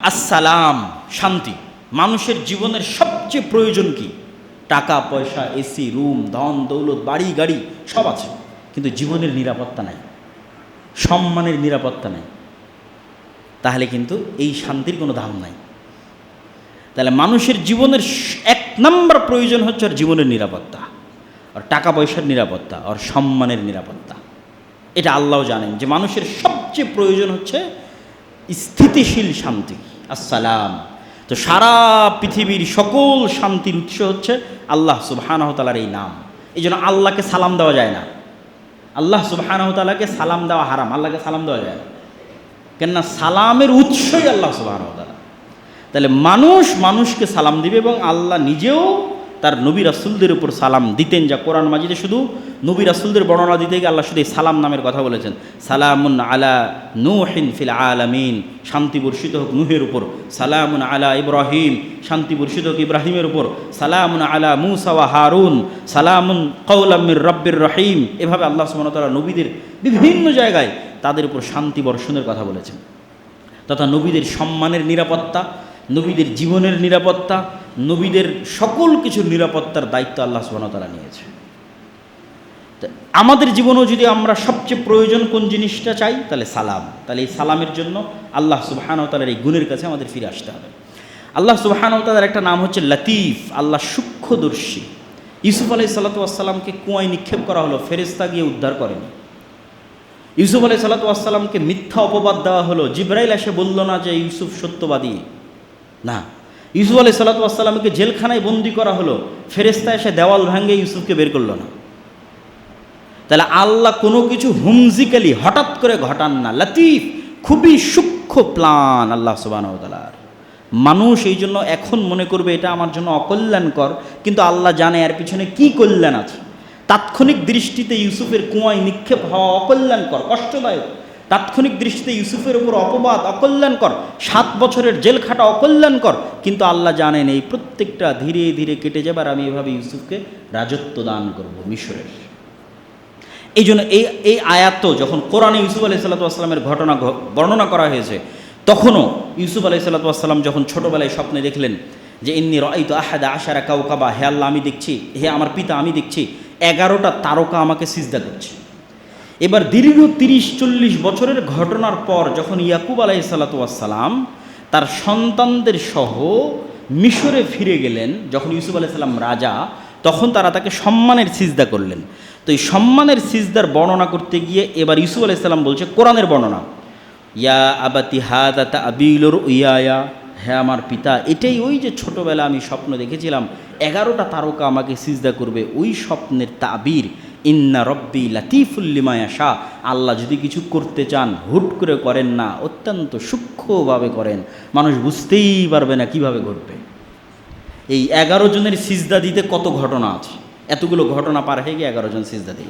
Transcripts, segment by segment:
আসসালাম, শান্তি। মানুষের জীবনের সবচেয়ে প্রয়োজন কি? টাকা পয়সা, এসি রুম, ধন দৌলত, বাড়ি গাড়ি সব আছে, কিন্তু জীবনের নিরাপত্তা নাই, সম্মানের নিরাপত্তা নাই। তাহলে কিন্তু এই শান্তির কোনো দাম নাই। তাহলে মানুষের জীবনের এক নম্বর প্রয়োজন হচ্ছে ওর জীবনের নিরাপত্তা, আর টাকা পয়সার নিরাপত্তা, আর সম্মানের নিরাপত্তা। এটা আল্লাহ জানেন যে মানুষের সবচেয়ে প্রয়োজন হচ্ছে স্থিতিশীল শান্তি, আসসালাম। তো সারা পৃথিবীর সকল শান্তির উৎস হচ্ছে আল্লাহ সুবহানাহু ওয়া তাআলার এই নাম। এই জন্য আল্লাহকে সালাম দেওয়া যায় না, আল্লাহ সুবহানাহু ওয়া তাআলাকে সালাম দেওয়া হারাম, আল্লাহকে সালাম দেওয়া যায় না। কেননা সালামের উৎসই আল্লাহ সুবহানাহু ওয়া তাআলা। তাহলে মানুষ মানুষকে সালাম দিবে, এবং আল্লাহ নিজেও তার নবী রাসূলদের উপর সালাম দিতেন, যা কোরআন মাজিদে শুধু নবী রাসূলদের বর্ণনা দিতে গিয়ে আল্লাহ শুধু এই সালাম নামের কথা বলেছেন। সালামুন আলা নূহিন ফিল আলামিন, শান্তি বর্ষিত হোক নূহের উপর। সালামুন আলা ইব্রাহিম, শান্তি বর্ষিত হোক ইব্রাহিমের উপর। সালামুন আলা মূসা ওয়া হারুন, সালামুন কওলাম মির রাব্বির রহিম। এভাবে আল্লাহ সুবহানাহু ওয়া তাআলা নবীদের বিভিন্ন জায়গায় তাদের উপর শান্তি বর্ষণের কথা বলেছেন। তথা নবীদের সম্মানের নিরাপত্তা, নবীদের জীবনের নিরাপত্তা, নবীদের সকল কিছুর নিরাপত্তার দায়িত্ব আল্লাহ সুবহানাহু ওয়া তাআলা নিয়েছে। আমাদের জীবনেও যদি আমরা সবচেয়ে প্রয়োজন কোন জিনিসটা চাই, তাহলে সালাম। তাহলে এই সালামের জন্য আল্লাহ সুবহানাহু ওয়া তাআলার এই গুণের কাছে আমাদের ফিরে আসতে হবে। আল্লাহ সুবহানাহু ওয়া তাআলার একটা নাম হচ্ছে লতিফ, আল্লাহ সূক্ষ্মদর্শী। ইউসুফ আলাইহিস সালাতু ওয়াস সালামকে কুয়ায় নিক্ষেপ করা হলো, ফেরেশতা গিয়ে উদ্ধার করেনি। ইউসুফ আলাইহিস সালাতু ওয়াস সালামকে মিথ্যা অপবাদ দেওয়া হলো, জিবরাইল এসে বলল না যে ইউসুফ সত্যবাদী, না। ইউসুফ আলাইহিস সালাতু ওয়াস সালামকে জেলখানায় বন্দি করা হলো, ফেরেশতা এসে দেওয়াল ভাঙে ইউসুফকে বের করলো না। তাহলে আল্লাহ কোনো কিছু হুমজিক্যালি হঠাৎ করে ঘটান না, লতিফ, খুবই সূক্ষ্ম প্ল্যান আল্লাহ সুবহানাহু ওয়া তাআলার। মানুষ এই জন্য এখন মনে করবে এটা আমার জন্য অকল্যাণকর, কিন্তু আল্লাহ জানে এর পিছনে কি কল্যাণ আছে। তাৎক্ষণিক দৃষ্টিতে ইউসুফের কুয়ায় নিক্ষেপ হওয়া অকল্যাণকর, কষ্টদায়ক। তাৎক্ষণিক দৃষ্টিতে ইউসুফের উপর অপবাদ অকল্যাণকর, 7 বছরের জেল খাটা অকল্যাণকর, কিন্তু আল্লাহ জানেন এই প্রত্যেকটা ধীরে ধীরে কেটে যাবার, আমি এভাবে ইউসুফকে রাজত্ব দান করব মিশরের। এই জন্য এই আয়াত যখন কোরআনে ইউসুফ আলাইহিস সালাতু ওয়াস সালামের ঘটনা বর্ণনা করা হয়েছে, তখনও ইউসুফ আলাইহিস সালাতু ওয়াস সালাম যখন ছোটোবেলায় স্বপ্নে দেখলেন যে ইন্নী রাআইতু আহাদা আশারা কাওকাবা, হে আল্লাহ আমি দেখছি, হে আমার পিতা আমি দেখছি 11টা তারকা আমাকে সিজদা করছে। এবার দীর্ঘ 30-40 বছরের ঘটনার পর যখন ইয়াকুব আলাইহিস সালাতু ওয়াস সালাম তার সন্তানদের সহ মিশরে ফিরে গেলেন, যখন ইউসুফ আলাইহিস সালাম রাজা, তখন তারা তাকে সম্মানের সিজদা করলেন। তো এই সম্মানের সিজদার বর্ণনা করতে গিয়ে এবার ইউসুফ আলাইহিস সালাম বলছে কোরআনের বর্ণনা, ইয়া আবাতি হাযা তা'বীলুর রুইয়া, হে আমার পিতা, এটাই ওই যে ছোটোবেলা আমি স্বপ্ন দেখেছিলাম 11টা তারকা আমাকে সিজদা করবে, ওই স্বপ্নের তাবির। ইন্না রব্বি লাতিফুল লিমা ইয়াশা, আল্লাহ যদি কিছু করতে চান হুট করে করেন না, অত্যন্ত সূক্ষ্মভাবে করেন, মানুষ বুঝতেই পারবে না কিভাবে ঘটবে। এই 11 জনের সিজদা দিতে কত ঘটনা আছে, এতগুলো ঘটনা পার হয়ে গিয়ে 11 জন সিজদা দিল।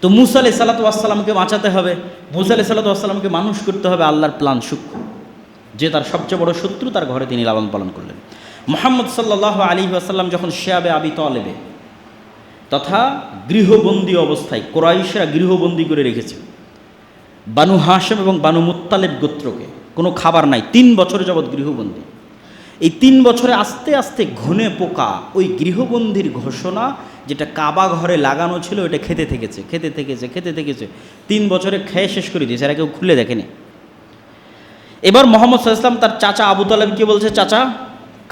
তো মূসা আলাইহিস সালাতু ওয়াস সালামকে বাঁচাতে হবে, মূসা আলাইহিস সালাতু ওয়াস সালামকে মানুষ করতে হবে, আল্লাহর প্ল্যান সূক্ষ্ম। যে তার সবচেয়ে বড় শত্রু, তার ঘরে তিনি লালন পালন করলেন। মুহাম্মদ সাল্লাল্লাহু আলাইহি ওয়াসাল্লাম যখন শিয়াবে আবি তালেবে তথা গৃহবন্দী অবস্থায়, কুরাইশরা গৃহবন্দী করে রেখেছে বানু হাশেম এবং বানু মুত্তালিব গোত্রকে, কোনো খাবার নাই, 3 বছর যাবৎ গৃহবন্দী। এই 3 বছরে আস্তে আস্তে ঘুনে পোকা ওই গৃহবন্দির ঘোষণা যেটা কাবা ঘরে লাগানো ছিল ওটা খেতে থেকেছে 3 বছরে খেয়ে শেষ করে দিয়েছে, এরা কেউ খুলে দেখেনি। এবার মুহাম্মদ সাল্লাল্লাহু আলাইহি ওয়াসাল্লাম তার চাচা আবু তালেবকে বলছে, চাচা,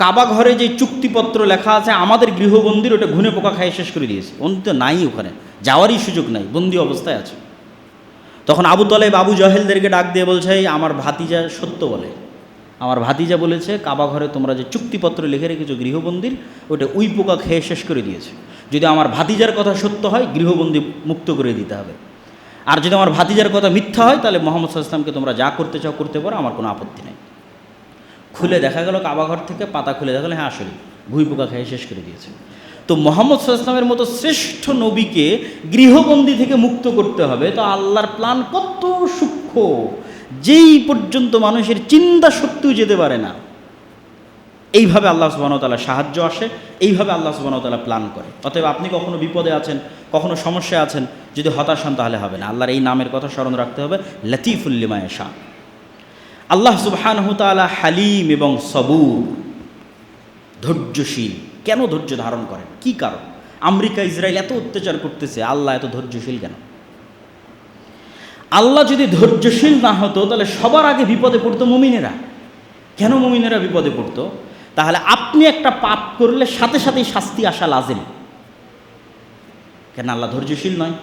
কাবা ঘরে যে চুক্তিপত্র লেখা আছে আমাদের গৃহবন্দির, ওটা ঘুনে পোকা খেয়ে শেষ করে দিয়েছে, অন্ত নাই, ওখানে যাওয়ারই সুযোগ নাই, বন্দি অবস্থায় আছে। তখন আবু তালেব আবু জাহেলদেরকে ডাক দিয়ে বলছে, আমার ভাতিজা সত্য বলে, আমার ভাতিজা বলেছে কাবা ঘরে তোমরা যে চুক্তিপত্র লিখে রেখেছো গৃহবন্দির, ওটা উই পোকা খেয়ে শেষ করে দিয়েছে। যদি আমার ভাতিজার কথা সত্য হয় গৃহবন্দী মুক্ত করে দিতে হবে, আর যদি আমার ভাতিজার কথা মিথ্যা হয় তাহলে মুহাম্মদ সাল্লাল্লাহু আলাইহি ওয়াসাল্লামকে তোমরা যা করতে চাও করতে পারো, আমার কোনো আপত্তি নেই। খুলে দেখা গেল কাবা ঘর থেকে পাতা খুলে দেখা গেল, হ্যাঁ আসলে ঘুই পোকা খেয়ে শেষ করে দিয়েছে। তো মুহাম্মদ সাল্লাল্লাহু আলাইহি ওয়াসাল্লামের মতো শ্রেষ্ঠ নবীকে গৃহবন্দী থেকে মুক্ত করতে হবে, তো আল্লাহর প্ল্যান কত সূক্ষ্ম, যেই পর্যন্ত মানুষের চিন্তা শক্তিও যেতে পারে না। এইভাবে আল্লাহ সুবহানাহু ওয়া তাআলা সাহায্য আসে, এইভাবে আল্লাহ সুবহানাহু ওয়া তাআলা প্ল্যান করে। অতএব আপনি কখনো বিপদে আছেন, কখনো সমস্যায় আছেন, যদি হতাশ হন তাহলে হবে না, আল্লাহর এই নামের কথা স্মরণ রাখতে হবে, লতিফুল লিমা ইয়াশা। আল্লাহ সুবহানাহু তাআলা হালিম এবং সবুর, ধৈর্যশীল। কেন ধৈর্য ধারণ করেন, কি কারণ? আমেরিকা ইসরায়েল এত অত্যাচার করতেছে, আল্লাহ এত ধৈর্যশীল কেন? আল্লাহ যদি ধৈর্যশীল না হতো তাহলে সবার আগে বিপদে পড়তো মুমিনেরা। কেন মুমিনেরা বিপদে পড়তো? তাহলে আপনি একটা পাপ করলে সাথে সাথেই শাস্তি আসা লাজিম। কেন আল্লাহ ধৈর্যশীল নয়?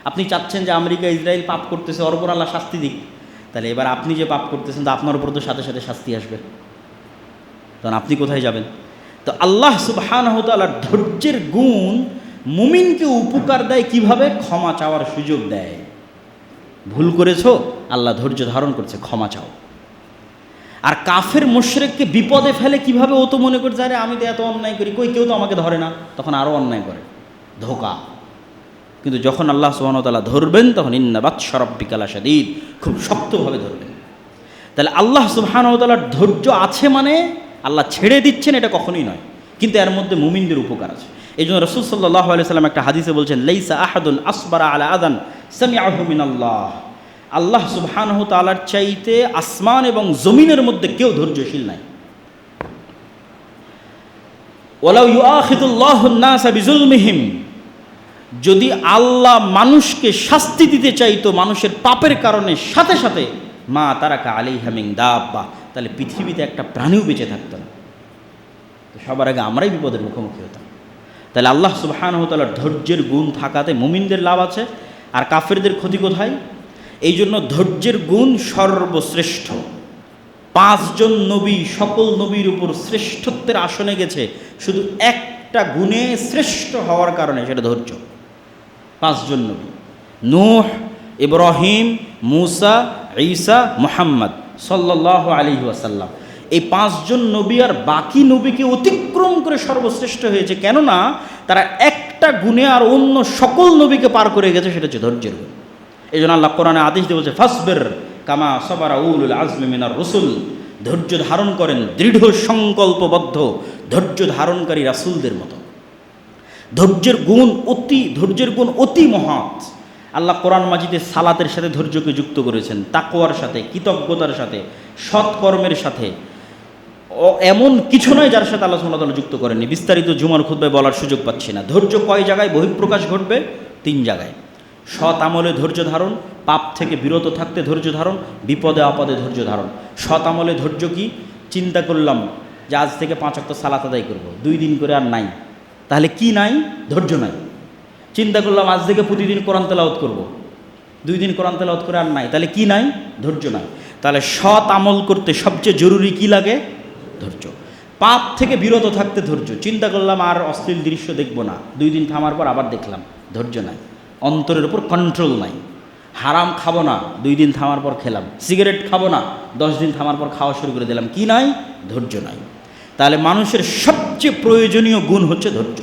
আপনি চাচ্ছেন যে আমেরিকা ইসরায়েল পাপ করতেছে, ওর উপর আল্লাহ শাস্তি দিক, তাহলে এবার আপনি যে পাপ করতেছেন তা আপনার উপর তো সাথে সাথে শাস্তি আসবে, তখন আপনি কোথায় যাবেন? তো আল্লাহ সুবহানাহু ওয়া তাআলার ধৈর্যের গুণ মুমিনকে উপকার দেয় কিভাবে? ক্ষমা চাওয়ার সুযোগ দেয়। ভুল করেছো, আল্লাহ ধৈর্য ধারণ করছে, ক্ষমা চাও। আর কাফের মুশরিককে বিপদে ফেলে কিভাবে? ও তো মনে করছে আরে আমি তো এত অন্যায় করি, কই কেউ তো আমাকে ধরে না, তখন আরও অন্যায় করে, ধোঁকা। কিন্তু যখন আল্লাহ সুবহানাহু ওয়া তাআলা ধরবেন তখন ইন্না বাতশা রাব্বিকা লাশাদীদ, খুব শক্তভাবে ধরবেন। তাহলে আল্লাহ সুবহানাহু ওয়া তাআলার ধৈর্য আছে মানে আল্লাহ ছেড়ে দিচ্ছেন এটা কখনোই নয়, কিন্তু এর মধ্যে মুমিনদের উপকার আছে। এই জন্য রাসূল সাল্লাল্লাহু আলাইহি সাল্লাম একটা হাদিসে বলছেন, লাইসা আহাদুন আসবারা আলা আযান সামিআহু মিনাল্লাহ। আল্লাহ সুবহানাহু ওয়া তাআলার চাইতে আসমান এবং জমিনের মধ্যে কেউ ধৈর্যশীল নাই। ওয়ালাউ ইউআখিযুল্লাহুন নাসা বিজুলমিহিম, যদি আল্লাহ মানুষকে শাস্তি দিতে চাইতো মানুষের পাপের কারণে, সাথে সাথে মা তারাকা আলাইহা মিন দাব্বা, তাহলে পৃথিবীতে একটা প্রাণীও বেঁচে থাকতো না। তো সবার আগে আমরাই বিপদের মুখোমুখি হতাম। তাহলে আল্লাহ সুবহানাহু ওয়া তাআলার ধৈর্যের গুণ থাকাতে মুমিনদের লাভ আছে, আর কাফেরদের ক্ষতি কোথায়? এই জন্য ধৈর্যের গুণ সর্বশ্রেষ্ঠ। 5 জন নবী সকল নবীর উপর শ্রেষ্ঠত্বের আসনে গেছে শুধু একটা গুণে শ্রেষ্ঠ হওয়ার কারণে, সেটা ধৈর্য। 5 জন নবী, নূহ, ইব্রাহিম, মূসা, ঈসা, মুহাম্মদ সাল্লাল্লাহু আলাইহি ওয়াসাল্লাম, এই 5 জন নবী আর বাকি নবীকে অতিক্রম করে সর্বশ্রেষ্ঠ হয়েছে। কেননা তারা একটা গুণে আর অন্য সকল নবীকে পার করে গেছে, সেটা হচ্ছে ধৈর্যের গুণ। এই জন্য আল্লাহ কোরআনে আদেশ দিয়ে বলছে, ফাসবির কামা সাবারা উলুল আজমি মিনার রসুল, ধৈর্য ধারণ করেন দৃঢ় সংকল্পবদ্ধ ধৈর্য ধারণকারী রাসূলদের মতো। ধৈর্যের গুণ অতি মহৎ। আল্লাহ কোরআন মাজিদে সালাতের সাথে ধৈর্যকে যুক্ত করেছেন, তাকওয়ার সাথে, কৃতজ্ঞতার সাথে, সৎকর্মের সাথে। এমন কিছু নয় যার সাথে আল্লাহ সুবহানাহু ওয়া তাআলা যুক্ত করেননি। বিস্তারিত জুমার খুতবায় বলার সুযোগ পাচ্ছি না। ধৈর্য কয় জায়গায় বহিঃপ্রকাশ ঘটবে? 3 জায়গায়। সৎ আমলে ধৈর্য ধারণ, পাপ থেকে বিরত থাকতে ধৈর্য ধারণ, বিপদে আপদে ধৈর্য ধারণ। সৎ আমলে ধৈর্য কি? চিন্তা করলাম যে আজ থেকে 5 ওয়াক্ত সালাত আদায় করব, 2 দিন করে আর নাই, তাহলে কি নাই? ধৈর্য নাই। চিন্তা করলাম আজ থেকে প্রতিদিন কোরআন তেলাওয়াত করব, 2 দিন কোরআন তেলাওয়াত করে আর নাই, তাহলে কি নাই? ধৈর্য নাই। তাহলে সৎ আমল করতে সবচেয়ে জরুরি কি লাগে? ধৈর্য। পাপ থেকে বিরত থাকতে ধৈর্য। চিন্তা করলাম আর অশ্লীল দৃশ্য দেখব না, 2 দিন থামার পর আবার দেখলাম, ধৈর্য নাই। অন্তরের উপর কন্ট্রোল নাই। হারাম খাবো না, 2 দিন থামার পর খেলাম। সিগারেট খাবো না, 10 দিন থামার পর খাওয়া শুরু করে দিলাম, কি নাই? ধৈর্য নাই। তাহলে মানুষের সবচেয়ে প্রয়োজনীয় গুণ হচ্ছে ধৈর্য।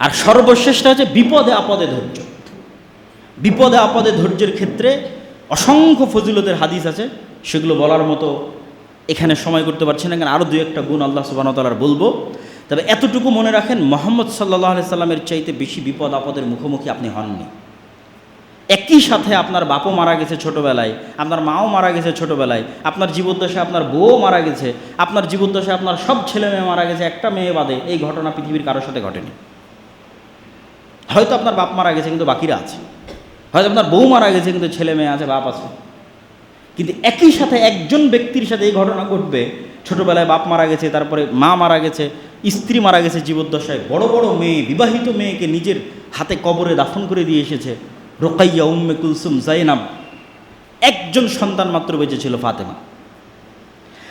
আর সর্বশ্রেষ্ঠ হচ্ছে বিপদে আপদে ধৈর্য। বিপদে আপদে ধৈর্যের ক্ষেত্রে অসংখ্য ফজিলতের হাদিস আছে, সেগুলো বলার মতো এখানে সময় করতে পারছি না, কারণ আরও 2-1টা গুণ আল্লাহ সুবহানাহু ওয়া তাআলার বলবো। তবে এতটুকু মনে রাখেন, মুহাম্মদ সাল্লাল্লাহু আলাইহি সাল্লামের চাইতে বেশি বিপদ আপদের মুখোমুখি আপনি হননি। একই সাথে আপনার বাপও মারা গেছে ছোটোবেলায়, আপনার মাও মারা গেছে ছোটোবেলায়, আপনার জীবদ্দশায় আপনার বউও মারা গেছে, আপনার জীবদ্দশায় আপনার সব ছেলে মেয়ে মারা গেছে, একটা মেয়ে বাদে। এই ঘটনা পৃথিবীর কারোর সাথে ঘটেনি। হয়তো আপনার বাপ মারা গেছে কিন্তু বাকিরা আছে, হয়তো আপনার বউ মারা গেছে কিন্তু ছেলে মেয়ে আছে, বাপ আছে। কিন্তু একই সাথে একজন ব্যক্তির সাথে এই ঘটনা ঘটবে, ছোটোবেলায় বাপ মারা গেছে, তারপরে মা মারা গেছে, স্ত্রী মারা গেছে জীবদ্দশায়, বড় বড় মেয়ে, বিবাহিত মেয়েকে নিজের হাতে কবরে দাফন করে দিয়ে এসেছে। রোকাইয়া, উম্মে কুলসুম, জাইনাব, একজন সন্তান মাত্র বেঁচে ছিল, ফাতেমা।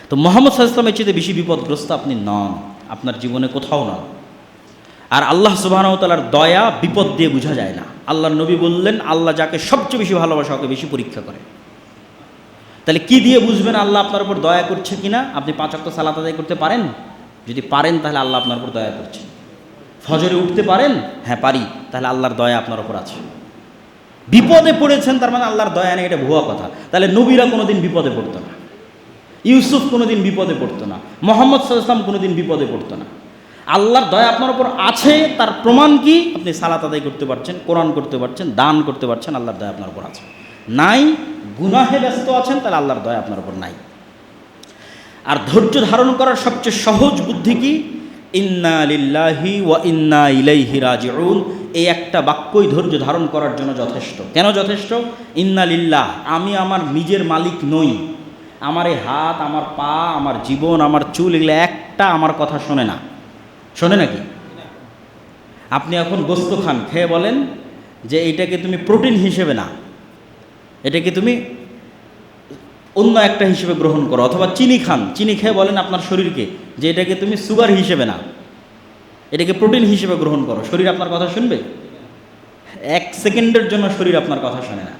তো মুহাম্মদ সাল্লাল্লাহু আলাইহি ওয়াসাল্লামের চেয়ে বেশি বিপদগ্রস্ত আপনি নন, আপনার জীবনে কোথাও নন। আর আল্লাহ সুবহানাহু ওয়া তাআলার দয়া বিপদ দিয়ে বোঝা যায় না। আল্লাহর নবী বললেন, আল্লাহ যাকে সবচেয়ে বেশি ভালোবাসে ওকে বেশি পরীক্ষা করে। তাহলে কি দিয়ে বুঝবেন আল্লাহ আপনার উপর দয়া করছে কিনা? আপনি 5 ওয়াক্ত সালাত আদায় করতে পারেন? যদি পারেন তাহলে আল্লাহ আপনার উপর দয়া করছে। ফজরে উঠতে পারেন? হ্যাঁ পারি, তাহলে আল্লাহর দয়া আপনার উপর আছে। বিপদে পড়েছেন তার মানে আল্লাহর দয়া নেই, এটা ভুয়া কথা। তাহলে নবীরা কোনোদিন বিপদে পড়তো না, ইউসুফ কোনোদিন বিপদে পড়তো না, মুহাম্মদ সাল্লাল্লাহু আলাইহি ওয়াসাল্লাম কোনোদিন বিপদে পড়তো না। আল্লাহর দয়া আপনার উপর আছে, তার প্রমাণ কি? আপনি সালাত আদায় করতে পারছেন, কোরআন করতে পারছেন, দান করতে পারছেন, আল্লাহর দয়া আপনার উপর আছে। নাই, গুনাহে ব্যস্ত আছেন, তাহলে আল্লাহর দয়া আপনার উপর নাই। আর ধৈর্য ধারণ করার সবচেয়ে সহজ বুদ্ধি কি? ইন্না লিল্লাহি ওয়া ইন্না ইলাইহি রাজিউন। এই একটা বাক্যই ধৈর্য ধারণ করার জন্য যথেষ্ট। কেন যথেষ্ট? ইন্না লিল্লাহ, আমি আমার নিজের মালিক নই। আমার এই হাত, আমার পা, আমার জীবন, আমার চুল, এগুলো একটা আমার কথা শোনে না। শোনে নাকি? আপনি এখন গোস্ত খান, খেয়ে বলেন যে এটাকে তুমি প্রোটিন হিসেবে না, এটাকে তুমি অন্য একটা হিসেবে গ্রহণ করো। অথবা চিনি খান, চিনি খেয়ে বলেন আপনার শরীরকে যে এটাকে তুমি সুগার হিসেবে না, এটাকে প্রোটিন হিসেবে গ্রহণ করো। শরীর আপনার কথা শুনবে? এক সেকেন্ডের জন্য শরীর আপনার কথা শোনে না।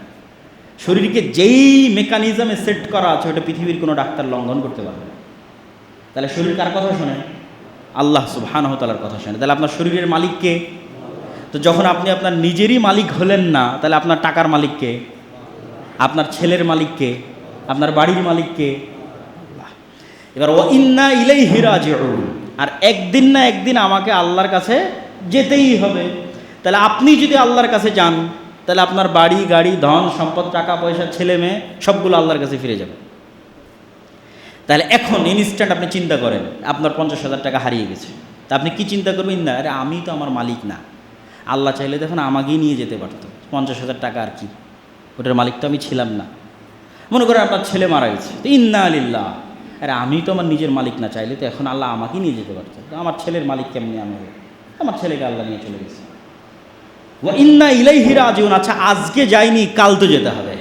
শরীরকে যেই মেকানিজমে সেট করা আছে ওটা পৃথিবীর কোনো ডাক্তার লঙ্ঘন করতে পারবে না। তাহলে শরীর কার কথা শোনে? আল্লাহ সুবহানাহু ওয়া তাআলার কথা শোনে। তাহলে আপনার শরীরের মালিক কে? তো যখন আপনি আপনার নিজেরই মালিক হলেন না, তাহলে আপনার টাকার মালিক কে? আপনার ছেলের মালিক কে? আপনার বাড়ির মালিক কে? আল্লাহ। এবার ওয়া ইন্না ইলাইহি রাজিউন, আর একদিন না একদিন আমাকে আল্লাহর কাছে যেতেই হবে। তাহলে আপনি যদি আল্লাহর কাছে যান, তাহলে আপনার বাড়ি, গাড়ি, ধন সম্পদ, টাকা পয়সা, ছেলে মেয়ে সবগুলো আল্লাহর কাছে ফিরে যাবে। তাহলে এখন ইনস্ট্যান্ট আপনি চিন্তা করেন আপনার 50,000 টাকা হারিয়ে গেছে, তা আপনি কি চিন্তা করবেন? না, আরে আমি তো আমার মালিক না। আল্লাহ চাইলে দেখুন আমাকেই নিয়ে যেতে পারতো। 50,000 টাকা আর কি, ওটার মালিক তো আমি ছিলাম না। মনে করেন আপনার ছেলে মারা গেছে, তো ইন্না লিল্লাহ, আরে আমি তো আমার নিজের মালিক না, চাইলে তো এখন আল্লাহ আমাকেই নিয়ে যেতে পারতো। তো আমার ছেলের মালিক কেমনি আমি? আমার ছেলেকে আল্লাহ নিয়ে চলে গেছে। ওয়া ইন্না ইলাইহি রাজিউন। আচ্ছা, আজকে যাইনি, কাল তো যেতে হবে।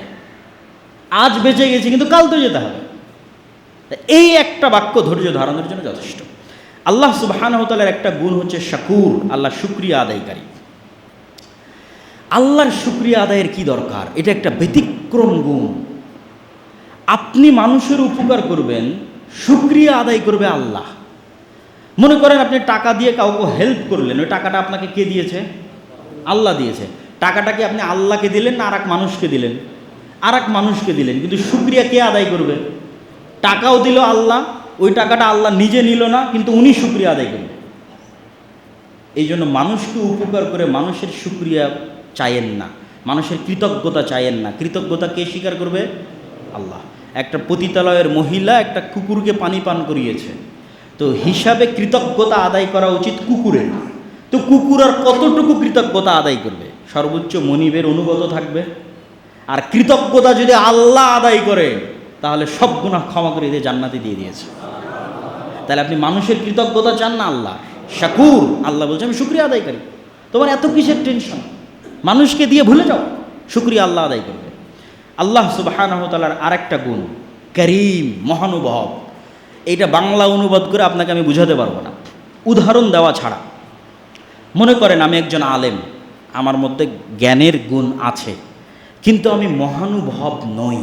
আজ বেঁচে গেছি কিন্তু কাল তো যেতে হবে। এই একটা বাক্য ধৈর্য ধারণের জন্য যথেষ্ট। আল্লাহ সুবহানাহু ওয়া তাআলার একটা গুণ হচ্ছে শাকুর, আল্লাহ শুকরিয়া আদায়কারী। আল্লাহর শুকরিয়া আদায়ের কি দরকার? এটা একটা ব্যতিক্রম গুণ। আপনি মানুষের উপকার করবেন, শুকরিয়া আদায় করবে আল্লাহ। মনে করেন আপনি টাকা দিয়ে কাউকে হেল্প করলেন, ওই টাকাটা আপনাকে কে দিয়েছে? আল্লাহ দিয়েছে। টাকাটা কি আপনি আল্লাহকে দিলেন না আর এক মানুষকে দিলেন? আর এক মানুষকে দিলেন, কিন্তু শুকরিয়া কে আদায় করবে? টাকাও দিল আল্লাহ, ওই টাকাটা আল্লাহ নিজে নিল না, কিন্তু উনি শুকরিয়া আদায় করবেন। এই জন্য মানুষকে উপকার করে মানুষের শুকরিয়া চাইয়েন না, মানুষের কৃতজ্ঞতা চাইয়েন না। কৃতজ্ঞতা কে স্বীকার করবে? আল্লাহ। একটা পতিতালয়ের মহিলা একটা কুকুরকে পানি পান করিয়েছে, তো হিসাবে কৃতজ্ঞতা আদায় করা উচিত কুকুরের। তো কুকুর আর কতটুকু কৃতজ্ঞতা আদায় করবে? সর্বোচ্চ মনিবের অনুগত থাকবে। আর কৃতজ্ঞতা যদি আল্লাহ আদায় করে, তাহলে সব গুনাহ ক্ষমা করে দিয়ে জান্নাতে দিয়ে দিয়েছে। তাহলে আপনি মানুষের কৃতজ্ঞতা চান না, আল্লাহ শাকুর। আল্লাহ বলছে আমি শুকরিয়া আদায়কারী। তোমার এত কিসের টেনশন? মানুষকে দিয়ে ভুলে যাও, শুকরিয়া আল্লাহ আদায় করবে। আল্লাহ সুবহানাহু ওয়া তাআলার আরেকটা গুণ করিম, মহানুভব। এইটা বাংলা অনুবাদ করে আপনাকে আমি বুঝাতে পারবো না উদাহরণ দেওয়া ছাড়া। মনে করেন আমি একজন আলেম, আমার মধ্যে জ্ঞানের গুণ আছে, কিন্তু আমি মহানুভব নই।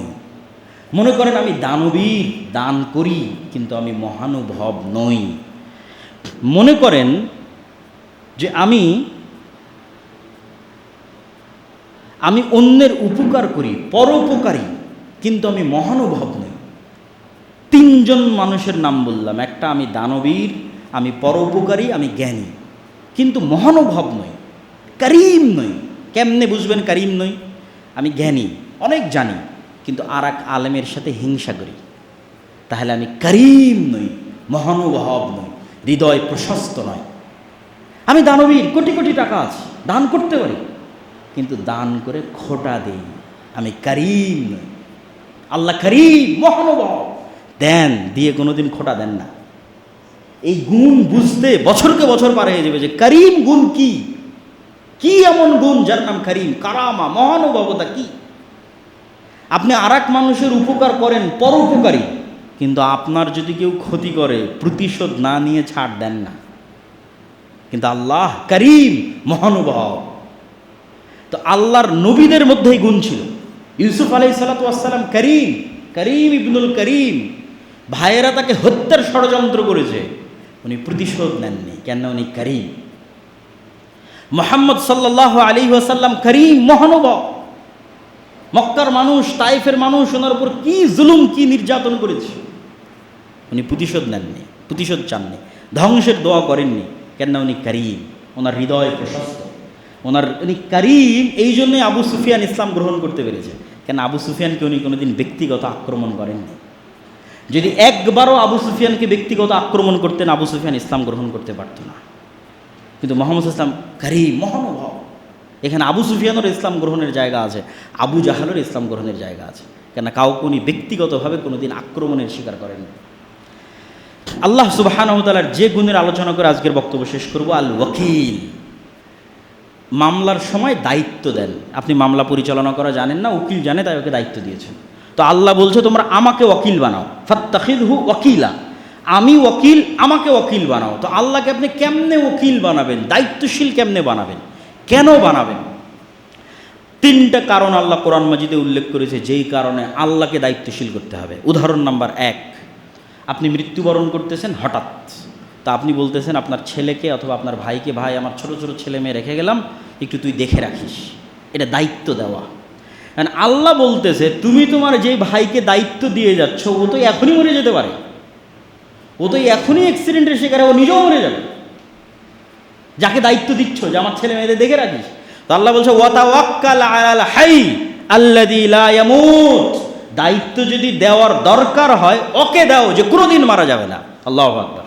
মনে করেন আমি দানবীর, দান করি, কিন্তু আমি মহানুভব নই। মনে করেন যে আমি অন্যের উপকার করি, পরোপকারী, কিন্তু আমি মহানুভব নই। তিনজন মানুষের নাম বললাম, একটা আমি দানবীর, আমি পরোপকারী, আমি জ্ঞানী, কিন্তু মহানুভব নই, করিম নই। কেমনে বুঝবেন করিম নই? আমি জ্ঞানী, অনেক জানি, কিন্তু আর এক আলেমের সাথে হিংসা করি, তাহলে আমি করিম নই, মহানুভব নই, হৃদয় প্রশস্ত নয়। আমি দানবীর, কোটি কোটি টাকা আছে, দান করতে পারি, কিন্তু দান করে খোটা দেই, আমি করিম নই। আল্লাহ করিম, মহানুভব, দেন, দিয়ে কোনোদিন খোটা দেন না। এই গুণ বুঝতে বছরকে বছর পার হয়ে যাবে যে করিম গুণ কি, কি এমন গুণ যার নাম করিম, কারামা, মহানুভবতা কি। আপনি আর এক মানুষের উপকার করেন, পরোপকারী, কিন্তু আপনার যদি কেউ ক্ষতি করে প্রতিশোধ না নিয়ে ছাড় দেন না। কিন্তু আল্লাহ করিম, মহানুভব। তো আল্লাহর নবীদের মধ্যেই গুণ ছিল। ইউসুফ আলাইহিস সালাতু ওয়াস সালাম করিম, করিম ইবনুল করিম। ভাইয়েরা তাকে হত্যার ষড়যন্ত্র করেছে, উনি প্রতিশোধ নেননি, কেন? উনি করিম। মুহাম্মদ সাল্লাল্লাহু আলাইহি ওয়াসাল্লাম করিম, মহানুভব। মক্কার মানুষ, তায়েফের মানুষ ওনার উপর কি জুলুম, কি নির্যাতন করেছে, উনি প্রতিশোধ নেননি, প্রতিশোধ চাননি, ধ্বংসের দোয়া করেননি, কেন? উনি করিম, ওনার হৃদয় প্রশস্ত, উনি করিম। এই জন্যই আবু সুফিয়ান ইসলাম গ্রহণ করতে পেরেছে, কেন আবু সুফিয়ানকে উনি কোনোদিন ব্যক্তিগত আক্রমণ করেননি। যদি একবারও আবু সুফিয়ানকে ব্যক্তিগত আক্রমণ করতেন, আবু সুফিয়ান ইসলাম গ্রহণ করতে পারত না। কিন্তু মুহাম্মদ ইসলাম কারীম, মহানুভব, এখানে আবু সুফিয়ানের ইসলাম গ্রহণের জায়গা আছে, আবু জাহালের ইসলাম গ্রহণের জায়গা আছে, কেন কাউকে উনি ব্যক্তিগতভাবে কোনোদিন আক্রমণের শিকার করেননি। আল্লাহ সুবহানাহু ওয়া তাআলার যে গুণের আলোচনা করে আজকের বক্তব্য শেষ করব, আল ওয়াকিল, মামলার সময় দায়িত্ব দেন। আপনি মামলা পরিচালনা করা জানেন না, উকিল জানে, তাই ওকে দায়িত্ব দিয়েছেন। তো আল্লাহ বলছে তোমরা আমাকে ওয়াকিল বানাও, ফাত্তাখিযহু ওয়াকিলা, আমি ওয়াকিল, আমাকে ওয়াকিল বানাও। তো আল্লাহকে আপনি কেমনে ওয়াকিল বানাবেন, দায়িত্বশীল কেমনে বানাবেন, কেন বানাবেন? 3টা কারণ আল্লাহ কোরআন মাজিদে উল্লেখ করেছে যেই কারণে আল্লাহকে দায়িত্বশীল করতে হবে। উদাহরণ নাম্বার 1, আপনি মৃত্যুবরণ করতেছেন হঠাৎ, তা আপনি বলতেছেন আপনার ছেলেকে অথবা আপনার ভাইকে, ভাই আমার ছোট ছোট ছেলে মেয়ে রেখে গেলাম, একটু তুই দেখে রাখিস। এটা দায়িত্ব দেওয়া। কারণ আল্লাহ বলতেছে তুমি তোমার যে ভাইকে দায়িত্ব দিয়ে যাচ্ছ, ও তো এখনই মরে যেতে পারে, ও তো এখনই অ্যাক্সিডেন্টের শিকার, ও নিজেও মরে যাবে। যাকে দায়িত্ব দিচ্ছ যে আমার ছেলে মেয়েদের দেখে রাখিস, তো আল্লাহ বলছে ওয়াতাওয়াক্কাল আলাল হাই আল্লাযী লা ইয়ামুত, দায়িত্ব যদি দেওয়ার দরকার হয় ওকে দাও যে কোনোদিন মারা যাবে না। আল্লাহু আকবার।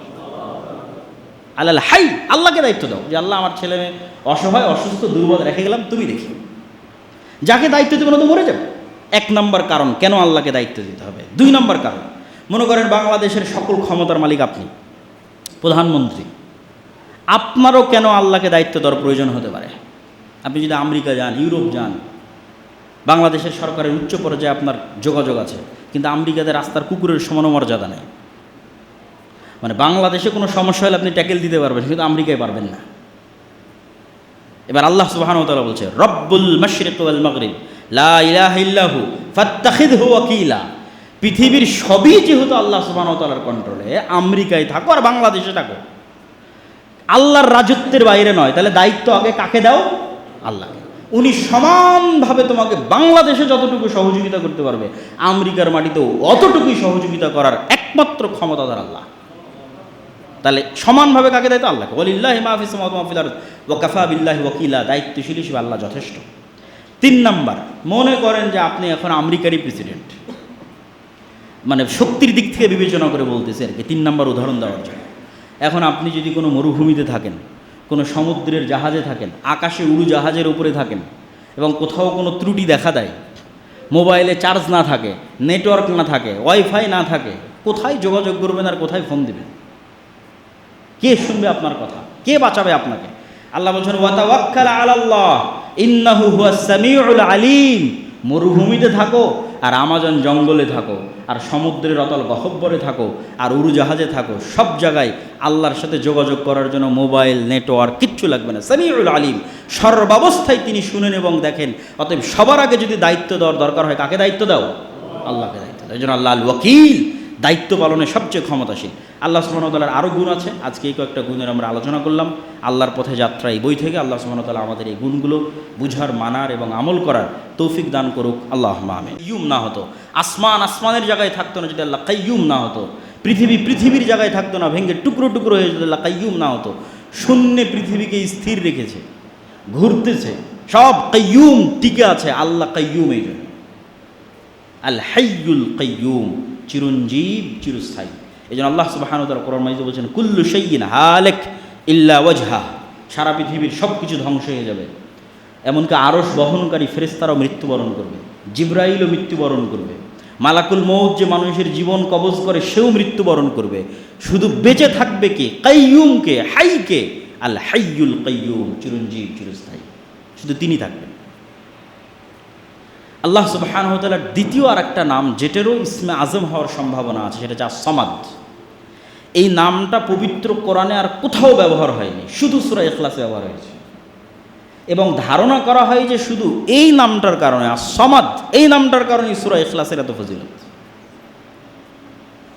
আলাল হাই, আল্লাহকে দায়িত্ব দাও যে আল্লাহ আমার ছেলে মেয়ে অসহায়, অসুস্থ, দুর্বল রেখে গেলাম, তুমি দেখি। যাকে দায়িত্ব দেবে না তো মরে যাবে। 1 নম্বর কারণ কেন আল্লাহকে দায়িত্ব দিতে হবে। 2 নম্বর কারণ, মনে করেন বাংলাদেশের সকল ক্ষমতার মালিক আপনি, প্রধানমন্ত্রী, আপনারও কেন আল্লাহকে দায়িত্ব দেওয়ার প্রয়োজন হতে পারে? আপনি যদি আমেরিকা যান, ইউরোপ যান, বাংলাদেশের সরকারের উচ্চ পর্যায়ে আপনার যোগাযোগ আছে, কিন্তু আমেরিকাতে রাস্তার কুকুরের সমান মর্যাদা নেই। মানে বাংলাদেশে কোনো সমস্যা হলে আপনি ট্যাকেল দিতে পারবেন, কিন্তু আমেরিকায় পারবেন না। এবার আল্লাহ সুবহানাহু ওয়া তাআলা বলছে রব্বুল মাশরিক ওয়াল মাগরিব লা ইলাহা ইল্লাহু ফাত্তাখিযহু ওয়াকিলা। পৃথিবীর সবই যেহেতু আল্লাহ সুবহানাহু ওয়া তাআলার কন্ট্রোলে, আমেরিকায় থাকো আর বাংলাদেশে থাকো, আল্লাহর রাজত্বের বাইরে নয়, তাহলে দায়িত্ব আগে কাকে দাও? আল্লাহকে। উনি সমানভাবে তোমাকে বাংলাদেশে যতটুকু সহযোগিতা করতে পারবে, আমেরিকার মাটিতেও অতটুকুই সহযোগিতা করার একমাত্র ক্ষমতাধর আল্লাহ। তাহলে সমানভাবে কাকে দায়িত্ব? আল্লাহকে। ওয়ালিল্লাহি মা ফিস সামাওয়াতি ওয়া মা ফিল আরদ ওয়া কাফা বিল্লাহি ওয়াকিলা, দায়িত্বশীল হিসেবে আল্লাহ যথেষ্ট। 3 নাম্বার, মনে করেন যে আপনি এখন আমেরিকারই প্রেসিডেন্ট, মানে শক্তির দিক থেকে বিবেচনা করে বলতেছে আর কি, 3 নাম্বার উদাহরণ দেওয়ার জন্য। এখন আপনি যদি কোনো মরুভূমিতে থাকেন, কোনো সমুদ্রের জাহাজে থাকেন, আকাশে উড়োজাহাজের উপরে থাকেন, এবং কোথাও কোনো ত্রুটি দেখা দেয়, মোবাইলে চার্জ না থাকে, নেটওয়ার্ক না থাকে, ওয়াইফাই না থাকে, কোথায় যোগাযোগ করবেন আর কোথায় ফোন দেবেন? কে শুনবে আপনার কথা? কে বাঁচাবে আপনাকে? আল্লাহ বলছেন ওয়াতাওয়াক্কাল আলাল্লাহ ইন্নাহু হুয়াস সামিউল আলিম। মরুভূমিতে থাকো আর আমাজন জঙ্গলে থাকো আর সমুদ্রের অতল গহ্বরে থাকো আর উড়োজাহাজে থাকো, সব জায়গায় আল্লাহর সাথে যোগাযোগ করার জন্য মোবাইল, নেটওয়ার্ক কিচ্ছু লাগবে না। সামিউল আলিম, সর্বাবস্থায় তিনি শুনেন এবং দেখেন। অতএব সবার আগে যদি দায়িত্ব দেওয়ার দরকার হয়, কাকে দায়িত্ব দাও? আল্লাহকে দায়িত্ব দাও। এই জন্য আল্লাহ আল ওয়াকিল, দায়িত্ব পালনে সবচেয়ে ক্ষমতাশীল। আল্লাহ সুবহানাহু ওয়া তাআলার আরও গুণ আছে, আজকে এই কয়েকটা গুণের আমরা আলোচনা করলাম। আল্লাহর পথে যাত্রা এই বই থেকে আল্লাহ সুবহানাহু ওয়া তাআলা আমাদের এই গুণগুলো বুঝার, মানার এবং আমল করার তৌফিক দান করুক। আল্লাহুম্মা আমিন। কাইয়ুম না হতো, আসমান আসমানের জায়গায় থাকতো না যদি আল্লাহ কাইয়ুম না হতো, পৃথিবী পৃথিবীর জায়গায় থাকতো না, ভেঙে টুকরো টুকরো হয়ে যদি আল্লাহ কাইয়ুম না হতো। শূন্যে পৃথিবীকে স্থির রেখেছে, ঘুরতেছে, সব কাইয়ুম টিকে আছে। আল্লাহ কাইয়ুম, এই জন্য আল হাইয়ুল কাইয়ুম, চিরঞ্জীব, চিরস্থায়ী। এই জন্য আল্লাহ সুবহানাহু ওয়া তাআলা কোরআন মাজিদে বলছেন কুল্লু শাইইন হালিক ইল্লা ওয়াজহা, সারা পৃথিবীর সব কিছু ধ্বংস হয়ে যাবে, এমনকি আরশ বহনকারী ফেরেশতারাও মৃত্যুবরণ করবে, জিবরাইলও মৃত্যুবরণ করবে, মালাকুল মউত যে মানুষের জীবন কবজ করে সেও মৃত্যুবরণ করবে। শুধু বেঁচে থাকবে কে? কাইয়ুমকে, হাইকে, আল হাইয়ুল কাইয়ুম, চিরঞ্জীব, চিরস্থায়ী, শুধু তিনি থাকবেন। আল্লাহ সুবহানাহু ওয়া তাআলার দ্বিতীয় আর একটা নাম, যেটারও ইসমে আজম হওয়ার সম্ভাবনা আছে, সেটা হচ্ছে আস-সামাদ। এই নামটা পবিত্র কোরআনে আর কোথাও ব্যবহার হয়নি, শুধু সূরা ইখলাসে ব্যবহার হয়েছে। এবং ধারণা করা হয় যে শুধু এই নামটার কারণে, আস-সামাদ এই নামটার কারণে সূরা ইখলাসের এত ফজিলত।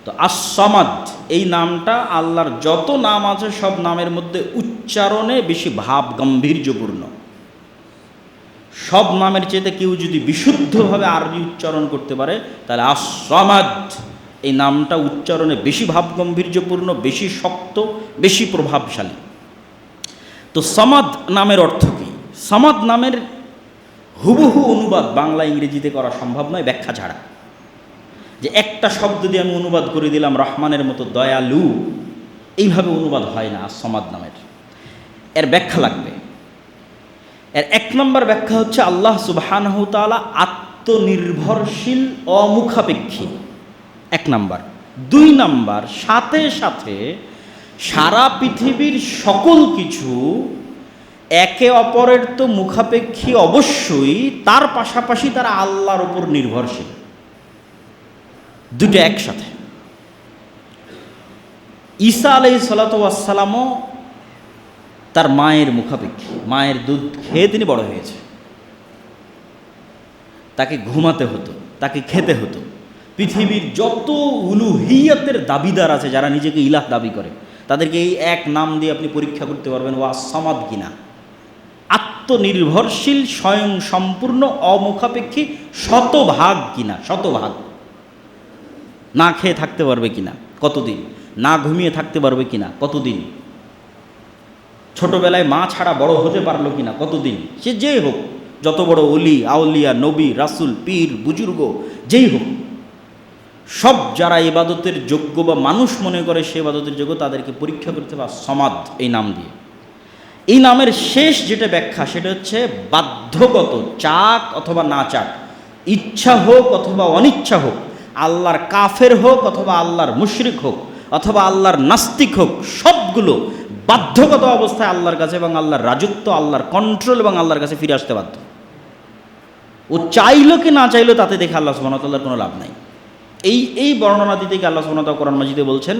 তো আস-সামাদ এই নামটা আল্লাহর যত নাম আছে সব নামের মধ্যে উচ্চারণে বেশি ভাব গাম্ভীর্যপূর্ণ। সব নামের চেয়ে কেউ যদি বিশুদ্ধভাবে আরবি উচ্চারণ করতে পারে, তাহলে আস-সামাদ এই নামটা উচ্চারণে বেশি ভাব গাম্ভীর্যপূর্ণ, বেশি শক্ত, বেশি প্রভাবশালী। তো সামাদ নামের অর্থ কী? সামাদ নামের হুবহু অনুবাদ বাংলা ইংরেজিতে করা সম্ভব নয় ব্যাখ্যা ছাড়া। যে একটা শব্দ দিয়ে আমি অনুবাদ করে দিলাম রহমানের মতো দয়ালু, এইভাবে অনুবাদ হয় না আস-সামাদ নামের। এর ব্যাখ্যা লাগবে। এর এক নম্বর ব্যাখ্যা হচ্ছে আল্লাহ সুবহানাহু ওয়া তাআলা আত্মনির্ভরশীল, অমুখাপেক্ষী, এক নাম্বার। দুই নাম্বার, সাথে সাথে সারা পৃথিবীর সকল কিছু একে অপরের তো মুখাপেক্ষী অবশ্যই, তার পাশাপাশি তারা আল্লাহর উপর নির্ভরশীল। দুটো একসাথে। ঈসা আলাইহিস সালাতু ওয়াস সালামও তার মায়ের মুখাপেক্ষী, মায়ের দুধ খেয়ে তিনি বড় হয়েছে। তাকে ঘুমাতে হতো, তাকে খেতে হতো। পৃথিবীর যত উলুহিয়াতের দাবিদার আছে, যারা নিজেকে ইলাহ দাবি করে, তাদেরকে এই এক নাম দিয়ে আপনি পরীক্ষা করতে পারবেন ও আস-সামাদ কিনা। আত্মনির্ভরশীল, স্বয়ং সম্পূর্ণ, অমুখাপেক্ষী, শতভাগ কিনা, শতভাগ। না খেয়ে থাকতে পারবে কিনা, কতদিন? না ঘুমিয়ে থাকতে পারবে কিনা, কতদিন? ছোটবেলায় মা ছাড়া বড় হতে পারলো কিনা, কতদিন? সে যেই হোক, যত বড় অলি, আউলিয়া, নবী, রাসূল, পীর, বুজুর্গ যেই হোক, সব যারা ইবাদতের যোগ্য বা মানুষ মনে করে সে ইবাদতের যোগ্য, তাদেরকে পরীক্ষা করতে হবে সমাদ এই নাম দিয়ে। এই নামের শেষ যেটা ব্যাখ্যা সেটা হচ্ছে বাধ্যগত, চাক অথবা না চাক, ইচ্ছা হোক অথবা অনিচ্ছা হোক, আল্লাহর কাফের হোক অথবা আল্লাহর মুশরিক হোক অথবা আল্লাহর নাস্তিক হোক, সবগুলো বাধ্যগত অবস্থায় আল্লাহর কাছে এবং আল্লাহর রাজত্ব, আল্লাহর কন্ট্রোল এবং আল্লাহর কাছে ফিরে আসতে বাধ্য। ও চাইলো কি না চাইলো তাতে দেখে আল্লাহ সুবহানাহু ওয়া তাআলার কোনো লাভ নাই। এই বর্ণনা দিতে গিয়ে আল্লাহ সুবহানাহু ওয়া তাআলা কোরআন মাজিদে বলছেন,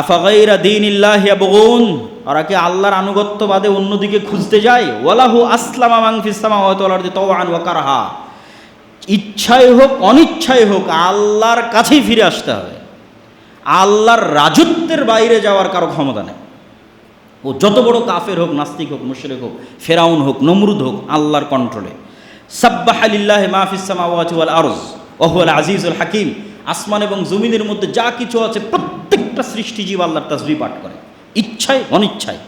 আফাগাইরা দীনিল্লাহি ইয়াবগুন, ওরা কি আল্লাহর আনুগত্য বাদে অন্যদিকে খুঁজতে যায়? ওয়ালাহু আসলামা মান ফিস সামাওয়াতি ওয়াল আরদি তাওআন ওয়া কারহা, ইচ্ছাই হোক অনিচ্ছাই হোক আল্লাহর কাছেই ফিরে আসতে হবে। আল্লাহর রাজত্বের বাইরে যাওয়ার কারো ক্ষমতা নেই। ও যত বড় কাফের হোক, নাস্তিক হোক, মুশরিক হোক, ফেরাউন হোক, নমরুদ হোক, আল্লাহর কন্ট্রোলে। সাব্বাহা লিল্লাহি মা ফিস সামাওয়াতি ওয়াল আরজ ওয়া হুয়াল আজিজুল হাকিম, আসমান এবং জমিনের মধ্যে যা কিছু আছে প্রত্যেকটা সৃষ্টিজীব আল্লাহর তাসবিহ পাঠ করে, ইচ্ছায় অনিচ্ছায়।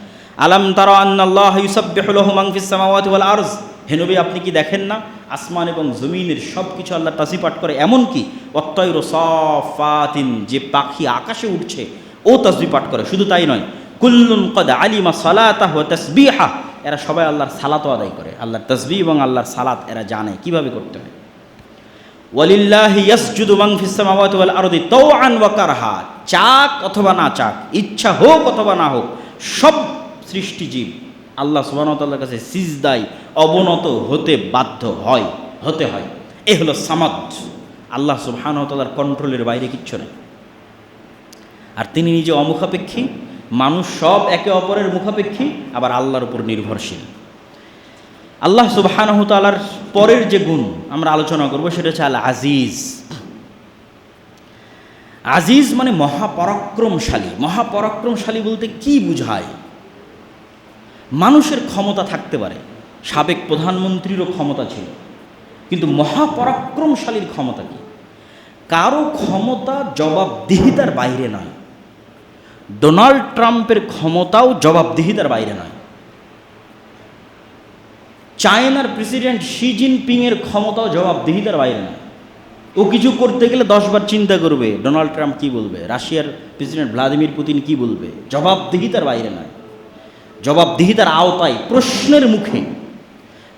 আলাম তারা আন্নাল্লাহ ইউসাব্বিহু লাহু মান ফিস সামাওয়াতি ওয়াল আরজ, হে নবী আপনি কি দেখেন না আসমান এবং জমিনের সব কিছু আল্লাহর তাসবিহ পাঠ করে। এমনকি ওয়াত-তায়রু সাফাতিন, যে পাখি আকাশে উঠছে ও তাসবিহ পাঠ করে। শুধু তাই নয়, কুল্লুন ক্বাদ আলিমা সালাতাহু ওয়া তাসবিহা, এরা সবাই আল্লাহর সালাতও আদায় করে। আল্লাহর তাসবিহ এবং আল্লাহর সালাত এরা জানে কিভাবে করতে হয়। ওয়ালিল্লাহি ইয়াসজুদু মান ফিস সামাওয়াতি ওয়াল আরদি তাওআন ওয়া কারহা, চাক অথবা না চাক, ইচ্ছা হোক অথবা না হোক, সব সৃষ্টিজীব আল্লাহ সুবহানাহু ওয়া তাআলার কাছে সিজদায় অবনত হতে বাধ্য হয়, হতে হয়। এ হলো সামাদ। আল্লাহ সুবহানাহু ওয়া তাআলার কন্ট্রোলের বাইরে কিচ্ছু নেই। আর তিনি নিজে অমুখাপেক্ষী, মানুষ সব একে অপরের মুখাপেক্ষী, আবার আল্লাহর উপর নির্ভরশীল। আল্লাহ সুবহানাহু ওয়া তাআলার পরের যে গুণ আমরা আলোচনা করব সেটা হচ্ছে আল আজিজ। আজিজ মানে মহাপরাক্রমশালী। মহাপরাক্রমশালী বলতে কি বুঝায়? মানুষের ক্ষমতা থাকতে পারে, সাবেক প্রধানমন্ত্রীরও ক্ষমতা ছিল, কিন্তু মহাপরাক্রমশালীর ক্ষমতা কি? কারো ক্ষমতা জবাবদিহিতার বাইরে নয়। ডোনাল্ড ট্রাম্পের ক্ষমতাও জবাবদিহিতার বাইরে নয়। চায়নার প্রেসিডেন্ট শি জিনপিংয়ের ক্ষমতাও জবাবদিহিতার বাইরে নয়। ও কিছু করতে গেলে 10 বার চিন্তা করবে ডোনাল্ড ট্রাম্প কী বলবে, রাশিয়ার প্রেসিডেন্ট ভ্লাদিমির পুতিন কী বলবে। জবাবদিহিতার বাইরে নয়, জবাবদিহিতার আওতায়, প্রশ্নের মুখে।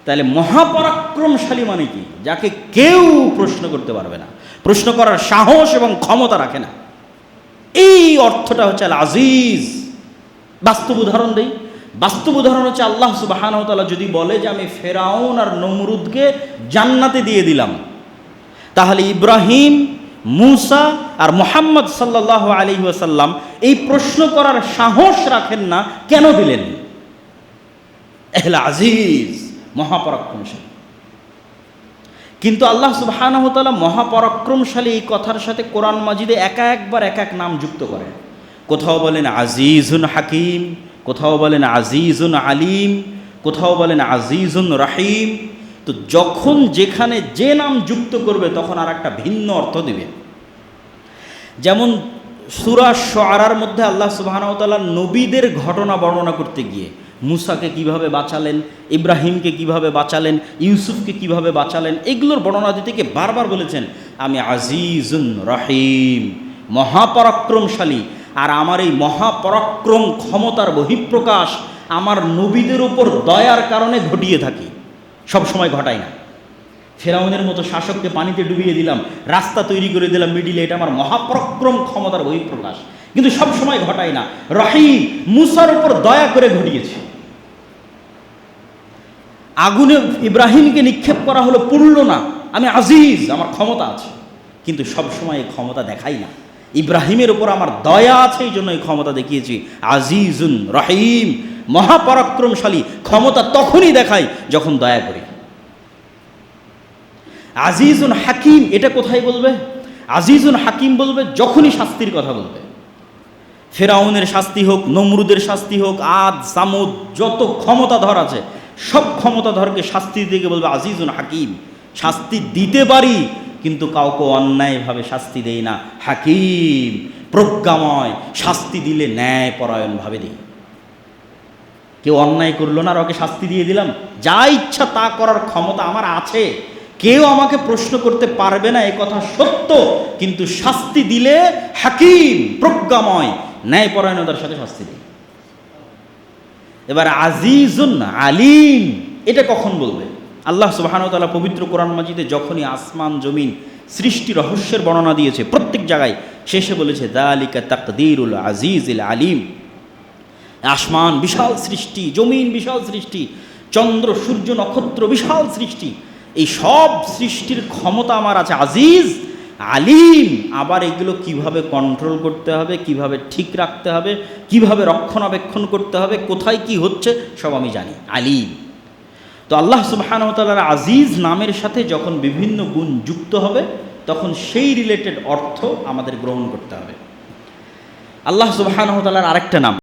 তাহলে মহাপরাক্রমশালী মানে কি? যাকে কেউ প্রশ্ন করতে পারবে না, প্রশ্ন করার সাহস এবং ক্ষমতা রাখে না। এই অর্থটা হচ্ছে আল আজিজ। বাস্তব উদাহরণ দেই। বাস্তব উদাহরণ হচ্ছে আল্লাহ সুবহানাহু ওয়া তাআলা যদি বলে যে আমি ফেরাউন আর নমরুদকে জান্নাতে দিয়ে দিলাম, তাহলে ইব্রাহিম, মুসা আর মুহাম্মদ সাল্লাল্লাহু আলাইহি ওয়াসাল্লাম এই প্রশ্ন করার সাহস রাখেন না, কেন দিলেন? আল আজিজ, মহাপরাক্রমশালী। কিন্তু আল্লাহ সুবহানাহু ওয়া তাআলা মহাপরাক্রমশালী এই কথার সাথে কোরআন মাজিদে একবার এক এক নাম যুক্ত করেন। কোথাও বলেন আজিজুন হাকিম, কোথাও বলেন আজিজুন আলিম, কোথাও বলেন আজিজুন রাহিম। তো যখন যেখানে যে নাম যুক্ত করবে তখন আর একটা ভিন্ন অর্থ দিবে। যেমন সূরা শুআরার মধ্যে আল্লাহ সুবহানাহু ওয়া তাআলা নবীদের ঘটনা বর্ণনা করতে গিয়ে মুসাকে কিভাবে বাঁচালেন, ইব্রাহিমকে কিভাবে বাঁচালেন, ইউসুফকে কিভাবে বাঁচালেন, এগুলোর বর্ণনা দিতে গিয়ে বারবার বলেছেন আমি আজিজুন রহিম, মহাপরাক্রমশালী। আর আমার এই মহাপরাক্রম ক্ষমতার বহিঃপ্রকাশ আমার নবীদের উপর দয়ার কারণে ঘটিয়ে থাকি, সব সময় ঘটাই না। ফেরাউনের মতো শাসককে পানিতে ডুবিয়ে দিলাম, রাস্তা তৈরি করে দিলাম মিডিলে, এটা আমার মহাপরাক্রম ক্ষমতার বহিঃপ্রকাশ, কিন্তু সব সময় ঘটাই না। রহিম, মুসার উপর দয়া করে ঘটিয়েছে। আগুনে ইব্রাহিমকে নিক্ষেপ করা হলো, পুড়ল না, আমি আজিজ, আমার ক্ষমতা আছে, কিন্তু সব সময় এই ক্ষমতা দেখাই না। ইব্রাহিমের উপর আমার দয়া আছে, এই জন্য এই ক্ষমতা দেখিয়েছি। আজিজুন রহিম, মহাপরাক্রমশালী, ক্ষমতা তখনই দেখাই যখন দয়া করি। আজিজুন হাকিম, এটা কোথায় বলবে? আজিজুন হাকিম বলবে যখনই শাস্তির কথা বলবে। ফেরাউনের শাস্তি হোক, নমরুদের শাস্তি হোক, আদ সামুদ যত ক্ষমতাধর আছে সব ক্ষমতাধরকে শাস্তি দিতে বলবে আজিজুন হাকিম। শাস্তি দিতে পারি কিন্তু কাউকে অন্যায়ভাবে শাস্তি দেই না। হাকিম, প্রজ্ঞাময়, শাস্তি দিলে ন্যায়পরায়ণভাবে দিই। কেউ অন্যায় করলো না আর ওকে শাস্তি দিয়ে দিলাম, যা ইচ্ছা তা করার ক্ষমতা আমার আছে, কেউ আমাকে প্রশ্ন করতে পারবে না, এ কথা সত্য, কিন্তু শাস্তি দিলে হাকিম, প্রজ্ঞাময়, ন্যায়পরায়ণতার সাথে শাস্তি দিই। এবার আজিজুন আলিম, এটা কখন বলবে? আল্লাহ সুবহানাহু ওয়া তাআলা পবিত্র কোরআন মাজিদে যখনই আসমান জমিন সৃষ্টি রহস্যের বর্ণনা দিয়েছে, প্রত্যেক জায়গায় শেষে বলেছে যালিকা তাকদীরুল আজিজিল আলিম। আসমান বিশাল সৃষ্টি, জমিন বিশাল সৃষ্টি, চন্দ্র সূর্য নক্ষত্র বিশাল সৃষ্টি, এই সব সৃষ্টির ক্ষমতা আমার আছে, আজিজ আলিম। আবার এগুলো কিভাবে কন্ট্রোল করতে হবে, কিভাবে ঠিক রাখতে হবে, কিভাবে রক্ষণাবেক্ষণ করতে হবে, কোথায় কি হচ্ছে সব আমি জানি, আলিম। তো আল্লাহ সুবহানাহু ওয়া তাআলার আজিজ নামের সাথে যখন বিভিন্ন গুণ যুক্ত হবে তখন সেই রিলেটেড অর্থ আমাদের গ্রহণ করতে হবে। আল্লাহ সুবহানাহু ওয়া তাআলার আরেকটা নাম